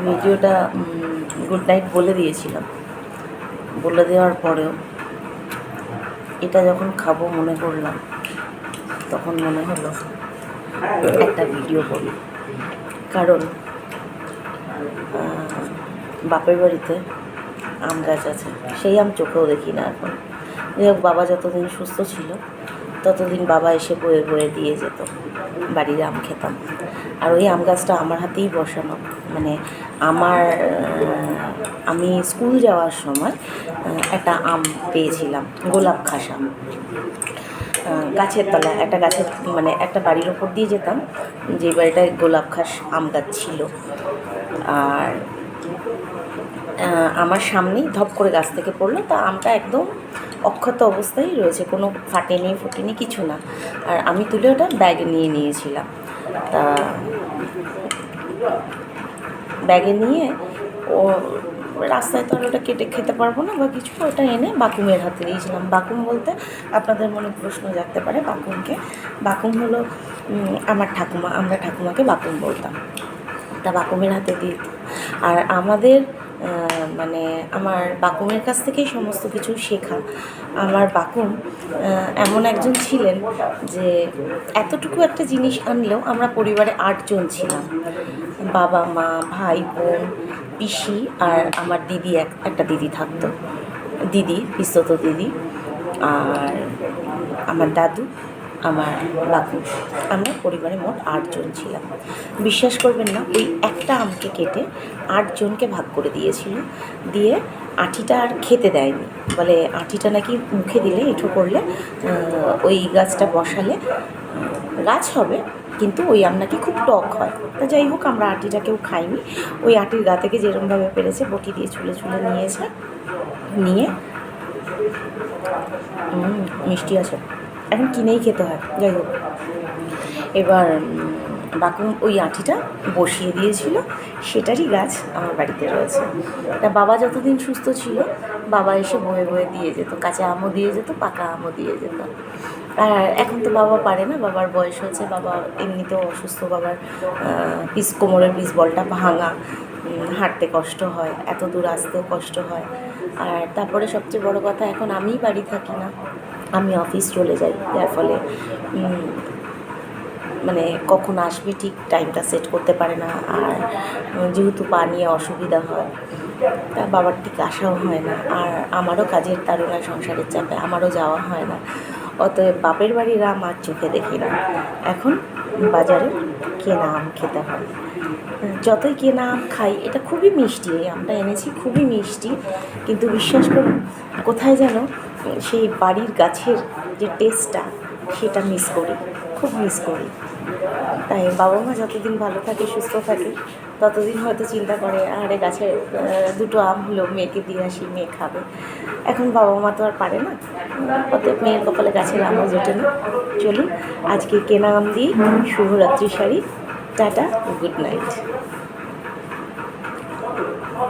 ভিডিওটা good night বলে দিয়েছিলাম, বলে দেওয়ার পরেও এটা যখন খাবো মনে করলাম, তখন মনে হলো একটা ভিডিও করি। কারণ বাপের বাড়িতে আম গাছ আছে, সেই আম চোখেও দেখি না এখন। যাই হোক, বাবা যতদিন সুস্থ ছিল ততদিন বাবা এসে বয়ে বয়ে দিয়ে যেত, বাড়ির আম খেতাম। আর ওই আম গাছটা আমার হাতেই বসানো, মানে আমি স্কুল যাওয়ার সময় একটা আম পেয়েছিলাম, গোলাপ খাস আম। গাছের তলায় একটা গাছের, মানে একটা বাড়ির ওপর দিয়ে যেতাম, যে বাড়িটায় গোলাপ খাস আম গাছ ছিল। আর আমার সামনেই ধপ করে গাছ থেকে পড়লো, তা আমটা একদম অক্ষত অবস্থায় রয়েছে, কোনো ফাটেনি ফুটেনি কিছু না। আর আমি তুলে ওটা ব্যাগে নিয়েছিলাম। তা ব্যাগে নিয়ে ও রাস্তায় তো আর ওটা কেটে খেতে পারবো না বা কিছু, ওটা এনে বাকুমের হাতে দিয়েছিলাম। বাকুম বলতে আপনাদের মনে প্রশ্ন জাগতে পারে, বাকুম হলো আমার ঠাকুমা, আমরা ঠাকুমাকে বাকুম বলতাম। তা বাকুমের হাতে দিত। আর আমাদের মানে আমার বাকুমের কাছ থেকেই সমস্ত কিছু শেখা। আমার বাকুম এমন একজন ছিলেন যে এতটুকু একটা জিনিস আনলেও, আমরা পরিবারে 8 জন ছিলাম, বাবা মা ভাই বোন পিসি আর আমার দিদি, একটা দিদি থাকতো, দিদি পিস্তত দিদি, আর আমার দাদু, আমার বাপু, আমরা পরিবারে মোট 8 জন ছিলাম। বিশ্বাস করবেন না, ওই একটা আমকে কেটে 8 জনকে ভাগ করে দিয়েছিল। দিয়ে আঁটিটা আর খেতে দেয়নি, বলে আঁটিটা নাকি মুখে দিলে, এঁঠো করলে, ওই গাছটা বসালে গাছ হবে, কিন্তু ওই আম নাকি খুব টক হয়। তা যাই হোক, আমরা আঁটিটা কেউ খাইনি। ওই আঁটির গা থেকে যেরকমভাবে পেরেছে বটি দিয়ে ছুলে ছুলে নিয়েছে, নিয়ে মিষ্টি আছে, এখন কিনেই খেতে হয়। যাই হোক, এবার বাকুম ওই আঁটিটা বসিয়ে দিয়েছিল, সেটারই গাছ আমার বাড়িতে রয়েছে। তা বাবা যতদিন সুস্থ ছিল, বাবা এসে বয়ে বয়ে দিয়ে যেত, কাঁচা আমও দিয়ে যেত, পাকা আমও দিয়ে যেত। আর এখন তো বাবা পারে না, বাবার বয়স হয়েছে, বাবা এমনিতেও অসুস্থ, বাবার কোমরের বলটা ভাঙা, হাঁটতে কষ্ট হয়, এত দূর আসতেও কষ্ট হয়। আর তারপরে সবচেয়ে বড় কথা, এখন আমিই বাড়ি থাকি না, আমি অফিস চলে যাই, যার ফলে মানে কখন আসবে ঠিক টাইমটা সেট করতে পারে না। আর যেহেতু পা নিয়ে অসুবিধা হয়, তা বাবার ঠিক আসাও হয় না। আর আমারও কাজের তাড়না, সংসারের চাপে আমারও যাওয়া হয় না। অতএব বাপের বাড়ির আম আর চোখে দেখি না, এখন বাজারে কেনা আম খেতে হয়। যতই কেনা আম খাই, এটা খুবই মিষ্টি, এই আমটা এনেছি খুবই মিষ্টি, কিন্তু বিশ্বাস করুন, কোথায় যেন সেই বাড়ির গাছের যে টেস্টটা, সেটা মিস করি, খুব মিস করি। তাই বাবা মা যতদিন ভালো থাকে, সুস্থ থাকে, ততদিন হয়তো চিন্তা করে, আরে গাছে 2টো আম হলো, মেয়েকে দিয়ে আসি, মেয়ে খাবে। এখন বাবা মা তো আর পারে না, অতএব মেয়ের কপালে গাছের আমও জোটে না। চলুন, আজকে কেনা আম দিই শুভরাত্রি শাড়ি। Tata, good night.